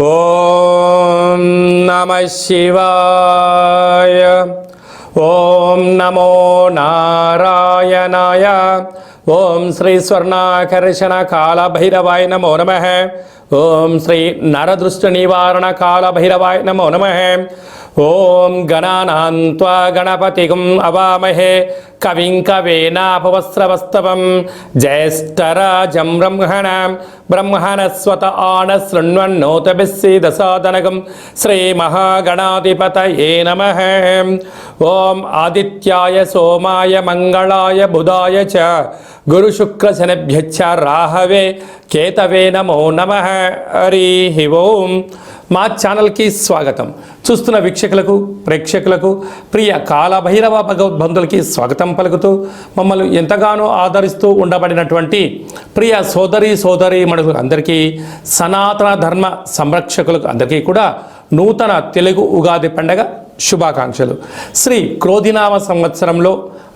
ఓం నమః శివాయ. ఓం నమో నారాయణాయ. ఓం శ్రీ స్వర్ణాకర్షణ కాళభైరవాయ నమో నమః. ఓం శ్రీ నరదృష్టి నివారణ కాళభైరవాయ నమో నమః. ఓం గణానాం త్వా గణపతిం అవామహే కవిం కవేనాపవస్రవస్తవం జ్యేష్ఠరాజం బ్రహ్మణస్వత ఆన శృణ్వన్నోతభిస్సీదసాదనగం శ్రీమహాగణాధిపతయే నమః. ఓం ఆదిత్యాయ సోమాయ మంగళాయ బుధాయ చ గురుశుక్రశనిభ్యశ్చ రాహవే కేతవే నమో నమః. హరి ఓం. మా ఛానల్కి స్వాగతం. చూస్తున్న వీక్షకులకు ప్రేక్షకులకు ప్రియ కాళభైరవ భగవద్బంధులకి స్వాగతం పలుకుతూ మమ్మల్ని ఎంతగానో ఆదరిస్తూ ఉండబడినటువంటి ప్రియ సోదరి మనుషులందరికీ సనాతన ధర్మ సంరక్షకులకు అందరికీ కూడా నూతన తెలుగు ఉగాది పండగ శుభాకాంక్షలు. శ్రీ క్రోధినామ సంవత్సరంలో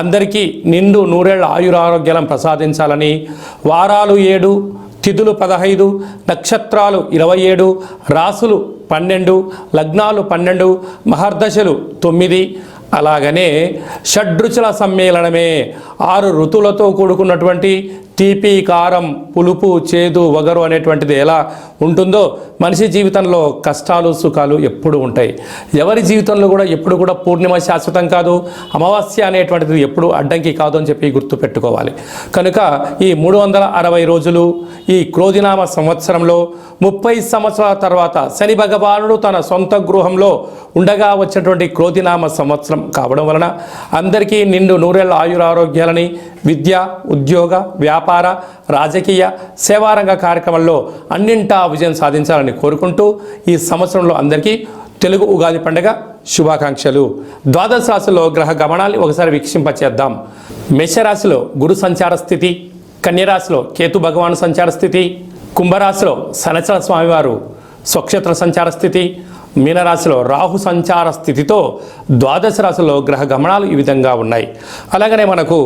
అందరికీ నిండు నూరేళ్ల ఆయురారోగ్యాలను ప్రసాదించాలని, వారాలు 7, తిథులు 15, నక్షత్రాలు 27, రాసులు 12, లగ్నాలు 12, మహర్దశలు 9, అలాగనే షడ్రుచుల సమ్మేళనమే 6 ఋతువులతో కూడుకున్నటువంటి తీపి, కారం, పులుపు, చేదు, వగరు అనేటువంటిది ఎలా ఉంటుందో మనిషి జీవితంలో కష్టాలు సుఖాలు ఎప్పుడు ఉంటాయి. ఎవరి జీవితంలో కూడా ఎప్పుడు కూడా పూర్ణిమ శాశ్వతం కాదు, అమావాస్య అనేటువంటిది ఎప్పుడు అడ్డంకి కాదు అని చెప్పి గుర్తుపెట్టుకోవాలి. కనుక ఈ 360 రోజులు ఈ క్రోధినామ సంవత్సరంలో 30 సంవత్సరాల తర్వాత శని భగవానుడు తన సొంత గృహంలో ఉండగా వచ్చినటువంటి క్రోధినామ సంవత్సరం కావడం వలన అందరికీ నిండు నూరేళ్ల ఆయురారోగ్యాలని, విద్య, ఉద్యోగ, వ్యాపార, రాజకీయ, సేవారంగ కార్యక్రమాల్లో అన్నింటా విజయం సాధించాలని కోరుకుంటూ ఈ సంవత్సరంలో అందరికీ తెలుగు ఉగాది పండుగ శుభాకాంక్షలు. ద్వాదశ రాశిలో గ్రహ గమనాన్ని ఒకసారి వీక్షింపచేద్దాం. మేషరాశిలో గురు సంచార స్థితి, కన్యరాశిలో కేతు భగవాను సంచార స్థితి, కుంభరాశిలో శనిచర స్వామివారు స్వక్షేత్ర సంచార స్థితి, మీనరాశిలో రాహు సంచార స్థితితో ద్వాదశ రాశిలో గ్రహ గమనాలు ఈ విధంగా ఉన్నాయి. అలాగనే మనకు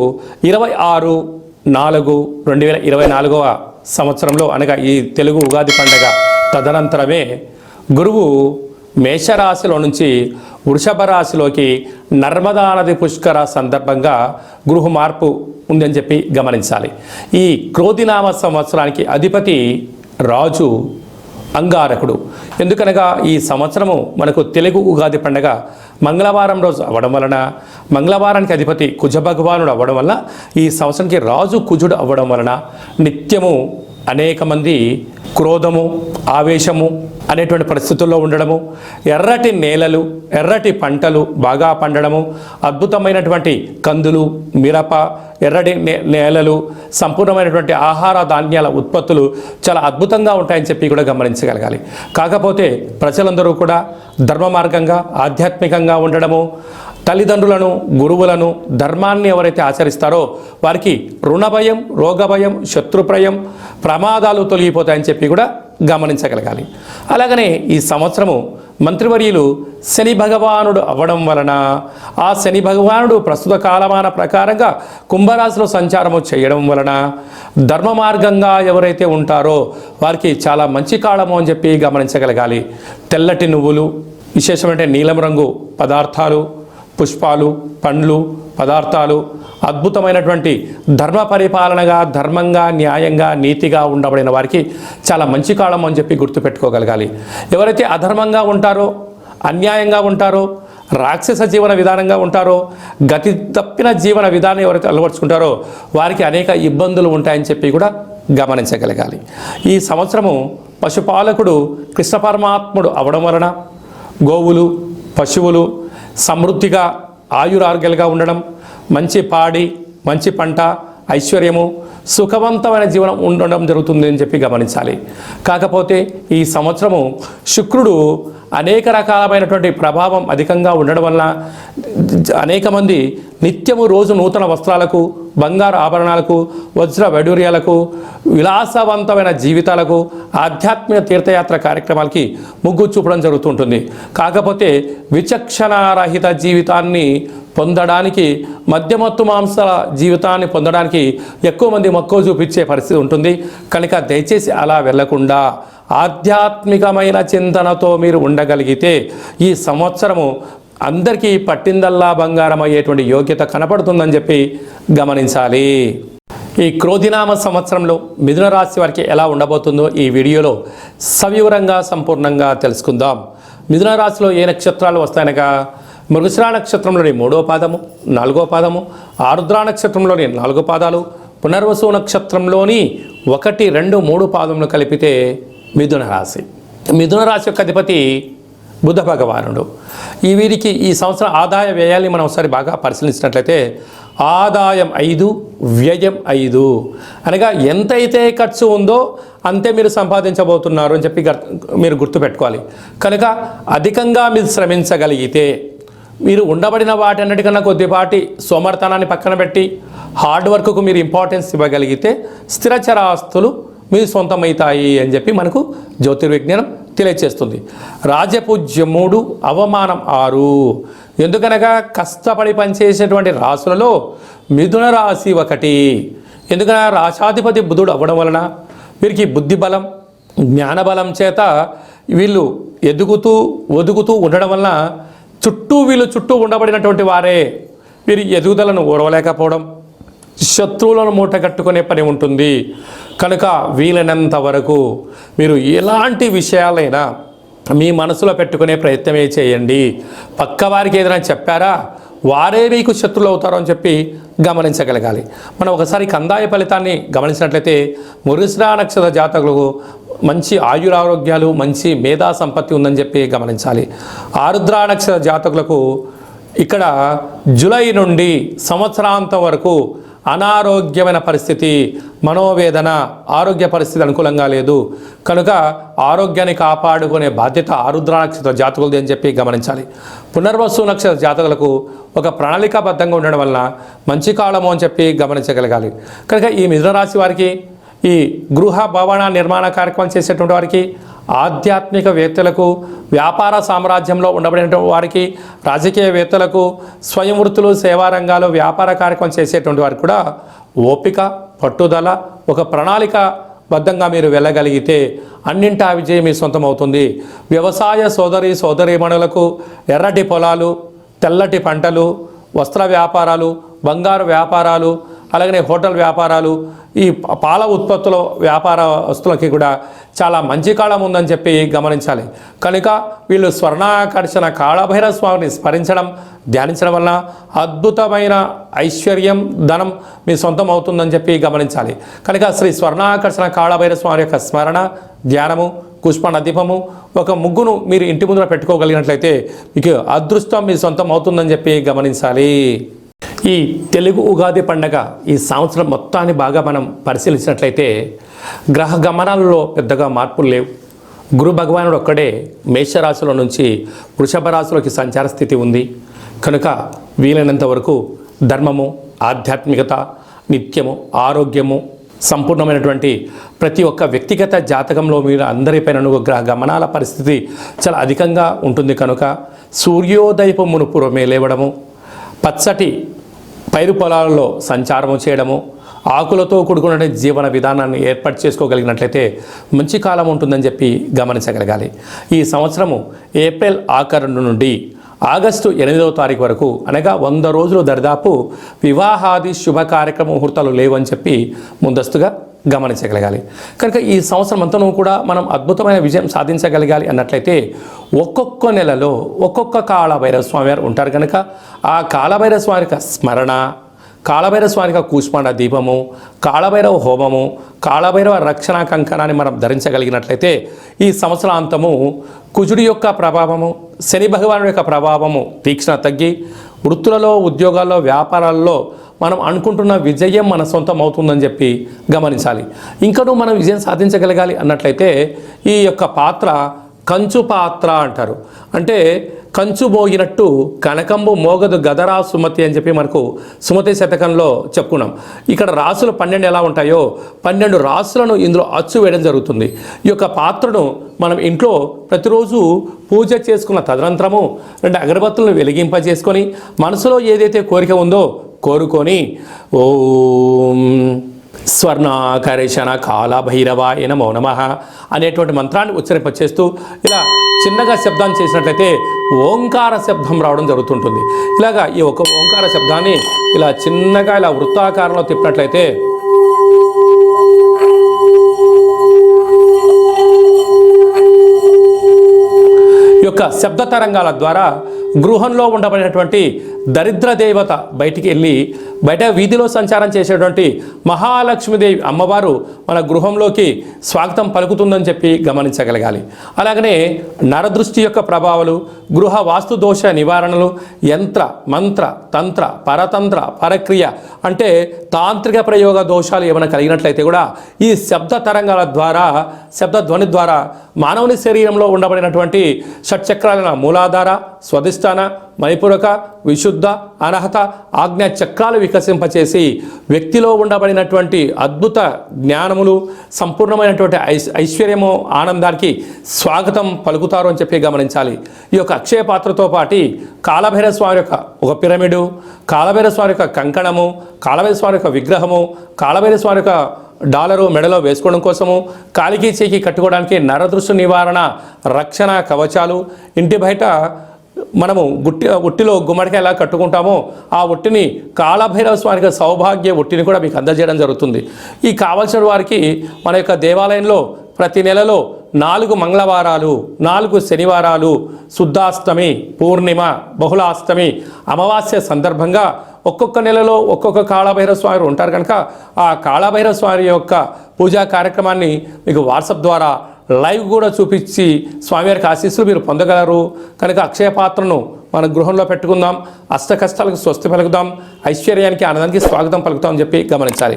26/4/2024 సంవత్సరంలో అనగా ఈ తెలుగు ఉగాది పండగ తదనంతరమే గురువు మేషరాశిలో నుంచి వృషభ రాశిలోకి నర్మదా నది పుష్కర సందర్భంగా గృహ మార్పు ఉందని చెప్పి గమనించాలి. ఈ క్రోధినామ సంవత్సరానికి అధిపతి రాజు అంగారకుడు. ఎందుకనగా ఈ సంవత్సరము మనకు తెలుగు ఉగాది పండగ మంగళవారం రోజు అవ్వడం వలన, మంగళవారానికి అధిపతి కుజ భగవానుడు అవ్వడం వలన, ఈ సంవత్సరానికి రాజు కుజుడు అవ్వడం వలన నిత్యము అనేక మంది క్రోధము, ఆవేశము అనేటువంటి పరిస్థితుల్లో ఉండడము, ఎర్రటి నేలలు, ఎర్రటి పంటలు బాగా పండడము, అద్భుతమైనటువంటి కందులు, మిరప, ఎర్రటి నేలలు, సంపూర్ణమైనటువంటి ఆహార ధాన్యాల ఉత్పత్తులు చాలా అద్భుతంగా ఉంటాయని చెప్పి కూడా గమనించగలగాలి. కాకపోతే ప్రజలందరూ కూడా ధర్మ మార్గంగా ఆధ్యాత్మికంగా ఉండడము, తల్లిదండ్రులను, గురువులను, ధర్మాన్ని ఎవరైతే ఆచరిస్తారో వారికి రుణభయం, రోగభయం, శత్రుప్రయం, ప్రమాదాలు తొలగిపోతాయని చెప్పి కూడా గమనించగలగాలి. అలాగనే ఈ సంవత్సరము మంత్రివర్యులు శని భగవానుడు అవ్వడం వలన ఆ శని భగవానుడు ప్రస్తుత కాలమాన ప్రకారంగా కుంభరాశిలో సంచారము చేయడం వలన ధర్మ మార్గంగా ఎవరైతే ఉంటారో వారికి చాలా మంచి కాలము అని చెప్పి గమనించగలగాలి. తెల్లటి నువ్వులు, విశేషమైన నీలం రంగు పదార్థాలు, పుష్పాలు, పండ్లు, పదార్థాలు, అద్భుతమైనటువంటి ధర్మ పరిపాలనగా, ధర్మంగా, న్యాయంగా, నీతిగా ఉండబడిన వారికి చాలా మంచి కాలం అని చెప్పి గుర్తుపెట్టుకోగలగాలి. ఎవరైతే అధర్మంగా ఉంటారో, అన్యాయంగా ఉంటారో, రాక్షస జీవన విధానంగా ఉంటారో, గతి తప్పిన జీవన విధానం ఎవరైతే అలవర్చుకుంటారో వారికి అనేక ఇబ్బందులు ఉంటాయని చెప్పి కూడా గమనించగలగాలి. ఈ సంవత్సరము పశుపాలకుడు కృష్ణ పరమాత్ముడు అవడం వలన గోవులు, పశువులు సమృద్ధిగా ఆయురారోగ్యాలుగా ఉండడం, మంచి పాడి, మంచి పంట, ఐశ్వర్యము, సుఖవంతమైన జీవనం ఉండడం జరుగుతుంది అని చెప్పి గమనించాలి. కాకపోతే ఈ సంవత్సరము శుక్రుడు అనేక రకాలమైనటువంటి ప్రభావం అధికంగా ఉండడం వలన అనేక మంది నిత్యము రోజు నూతన వస్త్రాలకు, బంగారు ఆభరణాలకు, వజ్ర వైడూర్యాలకు, విలాసవంతమైన జీవితాలకు, ఆధ్యాత్మిక తీర్థయాత్ర కార్యక్రమాలకి మొగ్గు చూపడం జరుగుతుంటుంది. కాకపోతే విచక్షణారహిత జీవితాన్ని పొందడానికి, మద్యమత్తు మాంసాల జీవితాన్ని పొందడానికి ఎక్కువ మంది మక్కువ చూపించే పరిస్థితి ఉంటుంది. కనుక దయచేసి అలా వెళ్లకుండా ఆధ్యాత్మికమైన చింతనతో మీరు ఉండగలిగితే ఈ సంవత్సరము అందరికీ పట్టిందల్లా బంగారం అయ్యేటువంటి యోగ్యత కనపడుతుందని చెప్పి గమనించాలి. ఈ క్రోధినామ సంవత్సరంలో మిథున రాశి వారికి ఎలా ఉండబోతుందో ఈ వీడియోలో సవివరంగా సంపూర్ణంగా తెలుసుకుందాం. మిథున రాశిలో ఏ నక్షత్రాలు వస్తాయనగా మృగశిర నక్షత్రంలోని 3వ పాదము, 4వ పాదము, ఆరుద్ర నక్షత్రంలోని 4 పాదాలు, పునర్వసు నక్షత్రంలోని 1, 2, 3 పాదములు కలిపితే మిథున రాశి. మిథున రాశి యొక్క అధిపతి బుధ భగవానుడు. వీరికి ఈ సంవత్సరం ఆదాయ వ్యయాల్ని మనం ఒకసారి బాగా పరిశీలించినట్లయితే ఆదాయం 5, వ్యయం 5 అనగా ఎంతైతే ఖర్చు ఉందో అంతే మీరు సంపాదించబోతున్నారు అని చెప్పి మీరు గుర్తుపెట్టుకోవాలి. కనుక అధికంగా మీరు శ్రమించగలిగితే మీరు ఉండబడిన వాటన్నిటికన్నా కొద్దిపాటి సోమర్థనాన్ని పక్కన పెట్టి హార్డ్ వర్క్కు మీరు ఇంపార్టెన్స్ ఇవ్వగలిగితే స్థిరచరాస్తులు మీ సొంతమవుతాయి అని చెప్పి మనకు జ్యోతిర్విజ్ఞానం తెలియచేస్తుంది. రాజపూజ్యం 3, అవమానం 6. ఎందుకనగా కష్టపడి పనిచేసేటువంటి రాశులలో మిథున రాశి ఒకటి. ఎందుకనగా రాశాధిపతి బుధుడు అవ్వడం వలన వీరికి బుద్ధి బలం, జ్ఞానబలం చేత వీళ్ళు ఒదుగుతూ ఉండడం వలన వీళ్ళు చుట్టూ ఉండబడినటువంటి వారే వీరి ఎదుగుదలను ఓర్వలేకపోవడం, శత్రువులను మూటగట్టుకునే పని ఉంటుంది. కనుక వీలైనంత వరకు మీరు ఎలాంటి విషయాలైనా మీ మనసులో పెట్టుకునే ప్రయత్నమే చేయండి. పక్కవారికి ఏదైనా చెప్పారా వారే మీకు శత్రువులు అవుతారు అని చెప్పి గమనించగలగాలి. మనం ఒకసారి కందాయ ఫలితాన్ని గమనించినట్లయితే మృగశిర నక్షత్ర జాతకులకు మంచి ఆయురారోగ్యాలు, మంచి మేధా సంపత్తి ఉందని చెప్పి గమనించాలి. ఆరుద్ర నక్షత్ర జాతకులకు ఇక్కడ జూలై నుండి సంవత్సరాంతం వరకు అనారోగ్యమైన పరిస్థితి, మనోవేదన, ఆరోగ్య పరిస్థితి అనుకూలంగా లేదు. కనుక ఆరోగ్యాన్ని కాపాడుకునే బాధ్యత ఆరుద్ర నక్షత్ర జాతకులది అని చెప్పి గమనించాలి. పునర్వసు నక్షత్ర జాతకులకు ఒక ప్రణాళికాబద్ధంగా ఉండడం వలన మంచి కాలము అని చెప్పి గమనించగలగాలి. కనుక ఈ మిథున రాశి వారికి ఈ గృహ భవన నిర్మాణ కార్యక్రమం చేసేటువంటి వారికి, ఆధ్యాత్మికవేత్తలకు, వ్యాపార సామ్రాజ్యంలో ఉండబడినటువంటి వారికి, రాజకీయవేత్తలకు, స్వయం వృత్తులు, సేవా రంగాలు, వ్యాపార కార్యక్రమం చేసేటువంటి వారికి కూడా ఓపిక, పట్టుదల, ఒక ప్రణాళిక బద్ధంగా మీరు వెళ్ళగలిగితే అన్నింటా విజయం మీ సొంతం అవుతుంది. వ్యవసాయ సోదరీమణులకు ఎర్రటి పొలాలు, తెల్లటి పంటలు, వస్త్ర వ్యాపారాలు, బంగారు వ్యాపారాలు, అలాగనే హోటల్ వ్యాపారాలు, ఈ పాల ఉత్పత్తుల వ్యాపారస్తులకి కూడా చాలా మంచి కాలం ఉందని చెప్పి గమనించాలి. కనుక వీళ్ళు స్వర్ణాకర్షణ కాళభైరవ స్వామిని స్మరించడం, ధ్యానించడం వలన అద్భుతమైన ఐశ్వర్యం, ధనం మీ సొంతం అవుతుందని చెప్పి గమనించాలి. కనుక శ్రీ స్వర్ణాకర్షణ కాళభైరవ స్వామి యొక్క స్మరణ, ధ్యానము, పుష్ప దీపము, ఒక ముగ్గును మీరు ఇంటి ముందర పెట్టుకోగలిగినట్లయితే మీకు అదృష్టం మీ సొంతం అవుతుందని చెప్పి గమనించాలి. ఈ తెలుగు ఉగాది పండగ ఈ సంవత్సరం మొత్తాన్ని బాగా మనం పరిశీలించినట్లయితే గ్రహ గమనాలలో పెద్దగా మార్పులు లేవు. గురు భగవానుడు ఒక్కడే మేషరాశిలో నుంచి వృషభ రాశిలోకి సంచార స్థితి ఉంది. కనుక వీలైనంత వరకు ధర్మము, ఆధ్యాత్మికత, నిత్యము, ఆరోగ్యము, సంపూర్ణమైనటువంటి ప్రతి ఒక్క వ్యక్తిగత జాతకంలో మీరు అందరిపైన గ్రహ గమనాల పరిస్థితి చాలా అధికంగా ఉంటుంది. కనుక సూర్యోదయపు మునుపురమే లేవడము, పచ్చటి పైరు పొలాలలో సంచారము చేయడము, ఆకులతో కూడుకున్న జీవన విధానాన్ని ఏర్పాటు చేసుకోగలిగినట్లయితే మంచి కాలం ఉంటుందని చెప్పి గమనించగలగాలి. ఈ సంవత్సరము ఏప్రిల్ ఆఖరు నుండి ఆగస్టు 8వ తారీఖు వరకు అనగా 100 రోజులు దరిదాపు వివాహాది శుభ కార్యక్రమ ముహూర్తాలు లేవని చెప్పి ముందస్తుగా గమనించగలగాలి. కనుక ఈ సంవత్సరం అంతా కూడా మనం అద్భుతమైన విజయం సాధించగలగాలి అన్నట్లయితే ఒక్కొక్క నెలలో ఒక్కొక్క కాళభైరవ స్వామి వారు ఉంటారు. కనుక ఆ కాళభైరవ స్వామి యొక్క స్మరణ, కాళభైరవ స్వామి యొక్క కూష్మాండ దీపము, కాళభైరవ హోమము, కాళభైరవ రక్షణ కంకణాన్ని మనం ధరించగలిగినట్లయితే ఈ సంవత్సరాంతము కుజుడి యొక్క ప్రభావము, శని భగవానుడి యొక్క ప్రభావము తీక్షణ తగ్గి వృత్తులలో, ఉద్యోగాల్లో, వ్యాపారాల్లో మనం అనుకుంటున్న విజయం మన సొంతం అవుతుందని చెప్పి గమనించాలి. ఇంకనూ మనం విజయం సాధించగలగాలి అన్నట్లయితే ఈ యొక్క పాత్ర కంచు పాత్ర అంటారు. అంటే కంచు మోగినట్టు కనకంబు మోగదు గదరా సుమతి అని చెప్పి మనకు సుమతి శతకంలో చెప్పుకున్నాం. ఇక్కడ రాసులు 12 ఎలా ఉంటాయో 12 రాసులను ఇందులో అచ్చు వేయడం జరుగుతుంది. ఈ యొక్క పాత్రను మనం ఇంట్లో ప్రతిరోజు పూజ చేసుకున్న తదనంతరము 2 అగరబత్తులను వెలిగింపజేసుకొని మనసులో ఏదైతే కోరిక ఉందో కోరుకొని ఓం స్వర్ణాకర్షణ కాళభైరవాయ నమో నమః అనేటువంటి మంత్రాన్ని ఉచ్చరింపచేస్తూ ఇలా చిన్నగా శబ్దాన్ని చేసినట్లయితే ఓంకార శబ్దం రావడం జరుగుతుంటుంది. ఇలాగా ఈ ఒక ఓంకార శబ్దాన్ని ఇలా చిన్నగా ఇలా వృత్తాకారంలో తిప్పినట్లయితే ఈ యొక్క శబ్ద తరంగాల ద్వారా గృహంలో ఉండబడినటువంటి దరిద్ర దేవత బయటికి వెళ్ళి బయట వీధిలో సంచారం చేసేటువంటి మహాలక్ష్మీదేవి అమ్మవారు మన గృహంలోకి స్వాగతం పలుకుతుందని చెప్పి గమనించగలగాలి. అలాగనే నరదృష్టి యొక్క ప్రభావాలు, గృహ వాస్తు దోష నివారణలు, యంత్ర మంత్ర తంత్ర పరతంత్ర పరక్రియ అంటే తాంత్రిక ప్రయోగ దోషాలు ఏమైనా కలిగినట్లయితే కూడా ఈ శబ్ద తరంగాల ద్వారా, శబ్ద ధ్వని ద్వారా మానవుని శరీరంలో ఉండబడినటువంటి షట్చక్రాల మూలాధార, స్వధిష్టాన, మణిపూరక, విశుద్ధ, అనహత, ఆజ్ఞా చక్రాలు వికసింపచేసి వ్యక్తిలో ఉండబడినటువంటి అద్భుత జ్ఞానములు, సంపూర్ణమైనటువంటి ఐశ్వర్యము, ఆనందానికి స్వాగతం పలుకుతారు అని చెప్పి గమనించాలి. ఈ యొక్క అక్షయ పాత్రతో పాటు కాళభైరవ స్వామి యొక్క ఒక పిరమిడు, కాళభైరవ స్వామి యొక్క కంకణము, కాళభైరవ స్వామి యొక్క విగ్రహము, కాళభైరవ స్వామి యొక్క డాలరు మెడలో వేసుకోవడం కోసము, కాలికి చేకి కట్టుకోవడానికి నరదృష్టి నివారణ రక్షణ కవచాలు, ఇంటి బయట మనము ఉట్టిలో గుమ్మడికాయ ఎలా కట్టుకుంటామో ఆ ఉట్టిని కాళభైరవ స్వామికి సౌభాగ్య ఉట్టిని కూడా మీకు అందజేయడం జరుగుతుంది. ఈ కావలసిన వారికి మన యొక్క దేవాలయంలో ప్రతి నెలలో 4 మంగళవారాలు, 4 శనివారాలు, శుద్ధాష్టమి, పూర్ణిమ, బహుళాష్టమి, అమావాస్య సందర్భంగా ఒక్కొక్క నెలలో ఒక్కొక్క కాళభైరవ స్వామి ఉంటారు కనుక ఆ కాళభైరవ స్వామి యొక్క పూజా కార్యక్రమాన్ని మీకు వాట్సాప్ ద్వారా లైవ్ కూడా చూపించి స్వామివారికి ఆశీస్సులు మీరు పొందగలరు. కనుక అక్షయ పాత్రను మన గృహంలో పెట్టుకుందాం, అష్ట కష్టాలకు స్వస్తి పలుకుదాం, ఐశ్వర్యానికి ఆనందానికి స్వాగతం పలుకుతాం అని చెప్పి గమనించాలి.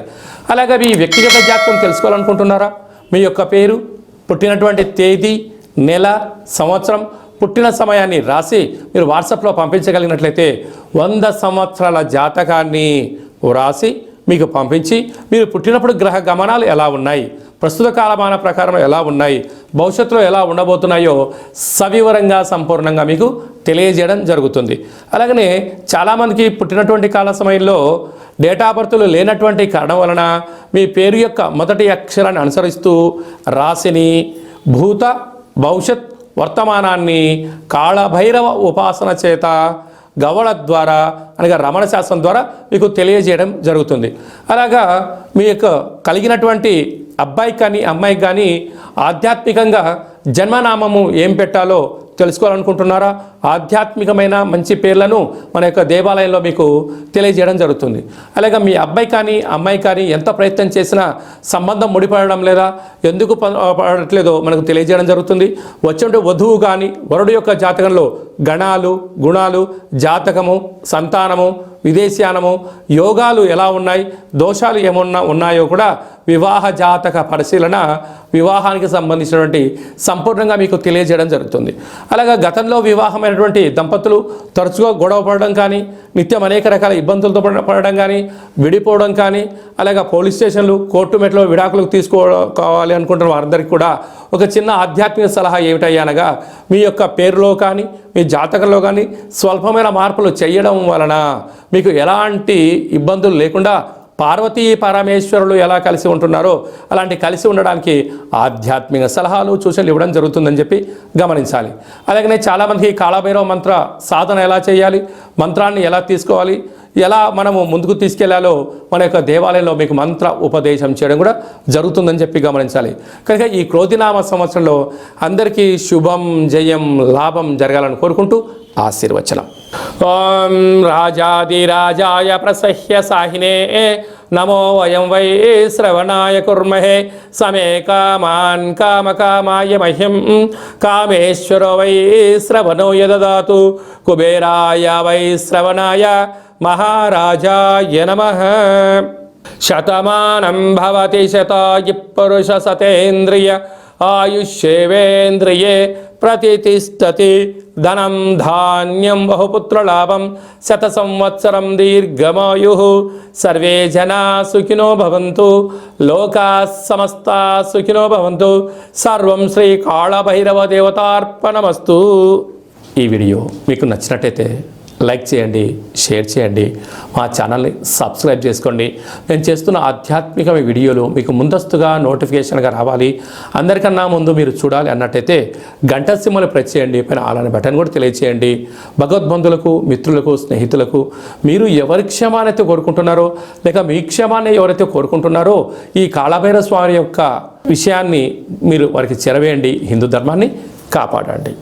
అలాగే మీ వ్యక్తిగత జాతకం తెలుసుకోవాలనుకుంటున్నారా? మీ యొక్క పేరు, పుట్టినటువంటి తేదీ, నెల, సంవత్సరం, పుట్టిన సమయాన్ని రాసి మీరు వాట్సాప్లో పంపించగలిగినట్లయితే 100 సంవత్సరాల జాతకాన్ని వ్రాసి మీకు పంపించి మీరు పుట్టినప్పుడు గ్రహ గమనాలు ఎలా ఉన్నాయి, ప్రస్తుత కాలమాన ప్రకారం ఎలా ఉన్నాయి, భవిష్యత్తులో ఎలా ఉండబోతున్నాయో సవివరంగా సంపూర్ణంగా మీకు తెలియజేయడం జరుగుతుంది. అలాగనే చాలామందికి పుట్టినటువంటి కాల సమయంలో డేటా బర్త్లు లేనటువంటి కారణం వలన మీ పేరు యొక్క మొదటి అక్షరాన్ని అనుసరిస్తూ రాశిని, భూత భవిష్యత్ వర్తమానాన్ని కాళభైరవ ఉపాసన చేత గవళ ద్వారా అనగా రమణ శాస్త్రం ద్వారా మీకు తెలియజేయడం జరుగుతుంది. అలాగా మీ యొక్క కలిగినటువంటి అబ్బాయికి కానీ అమ్మాయికి కానీ ఆధ్యాత్మికంగా జన్మనామము ఏం పెట్టాలో తెలుసుకోవాలనుకుంటున్నారా? ఆధ్యాత్మికమైన మంచి పేర్లను మన యొక్క దేవాలయంలో మీకు తెలియజేయడం జరుగుతుంది. అలాగే మీ అబ్బాయి కానీ అమ్మాయి కానీ ఎంత ప్రయత్నం చేసినా సంబంధం ముడిపడడం లేదా, ఎందుకు పడట్లేదో మనకు తెలియజేయడం జరుగుతుంది. వచ్చే వధువు కానీ వరుడు యొక్క జాతకంలో గణాలు, గుణాలు, జాతకము, సంతానము, విదేశీయానము, యోగాలు ఎలా ఉన్నాయి, దోషాలు ఏమన్నా ఉన్నాయో కూడా వివాహ జాతక పరిశీలన, వివాహానికి సంబంధించినటువంటి సంపూర్ణంగా మీకు తెలియజేయడం జరుగుతుంది. అలాగే గతంలో వివాహమైనటువంటి దంపతులు తరచుగా గొడవ పడడం కానీ, నిత్యం అనేక రకాల ఇబ్బందులతో పడడం కానీ, విడిపోవడం కానీ, అలాగే పోలీస్ స్టేషన్లు, కోర్టు మెట్లో విడాకులకు తీసుకోవాలి అనుకుంటున్న వారందరికీ కూడా ఒక చిన్న ఆధ్యాత్మిక సలహా ఏమిటయ్యనగా మీ యొక్క పేరులో కానీ మీ జాతకంలో కానీ స్వల్పమైన మార్పులు చేయడం వలన మీకు ఎలాంటి ఇబ్బందులు లేకుండా పార్వతీ పరమేశ్వరులు ఎలా కలిసి ఉంటున్నారో అలాంటి కలిసి ఉండడానికి ఆధ్యాత్మిక సలహాలు సూచనలు ఇవ్వడం జరుగుతుందని చెప్పి గమనించాలి. అలాగనే చాలామందికి కాళభైరవ మంత్ర సాధన ఎలా చేయాలి, మంత్రాన్ని ఎలా తీసుకోవాలి, ఎలా మనము ముందుకు తీసుకెళ్లాలో మన యొక్క దేవాలయంలో మీకు మంత్ర ఉపదేశం చేయడం కూడా జరుగుతుందని చెప్పి గమనించాలి. కనుక ఈ క్రోధినామ సంవత్సరంలో అందరికీ శుభం, జయం, లాభం జరగాలని కోరుకుంటూ ఆశీర్వచనం. ఓం రాజాదిరాజాయ ప్రసహ్య సాహినే నమో వయం వై శ్రవణాయ కుర్మహే సమే కామాన్ కామకామాయ మహ్యం కామేశ్వరో వై శ్రవణో యదదాతు కుబేరాయ వై శ్రవణాయ మహారాజాయ నమః. శతమానం భవతి శతాయు పురుష సతేంద్రియ ఆయుష్యేవేంద్రియే ప్రతిష్టతి ధనం ధాన్యం బహుపుత్రలాభం శత సంవత్సరం దీర్ఘమాయు. సర్వే జనా సుఖినో భవంతు, లోకా సమస్తా సుఖినో భవంతు. సర్వం శ్రీ కాళభైరవ దేవతార్పణమస్తు. ఈ వీడియో మీకు నచ్చినట్టయితే లైక్ చేయండి, షేర్ చేయండి, మా ఛానల్ని సబ్స్క్రైబ్ చేసుకోండి. నేను చేస్తున్న ఆధ్యాత్మిక వీడియోలు మీకు ముందస్తుగా నోటిఫికేషన్గా రావాలి, అందరికన్నా ముందు మీరు చూడాలి అన్నట్టయితే గంట సింబల్ ప్రెస్ చేయండి, పైన ఆల్ అనే బటన్ కూడా తెలియచేయండి. భగవద్బంధులకు, మిత్రులకు, స్నేహితులకు మీరు ఎవరి క్షేమానైతే కోరుకుంటున్నారో లేక మీ క్షేమాన్ని ఎవరైతే కోరుకుంటున్నారో ఈ కాళభైరవ స్వామి యొక్క విషయాన్ని మీరు వారికి చేరవేయండి. హిందూ ధర్మాన్ని కాపాడండి.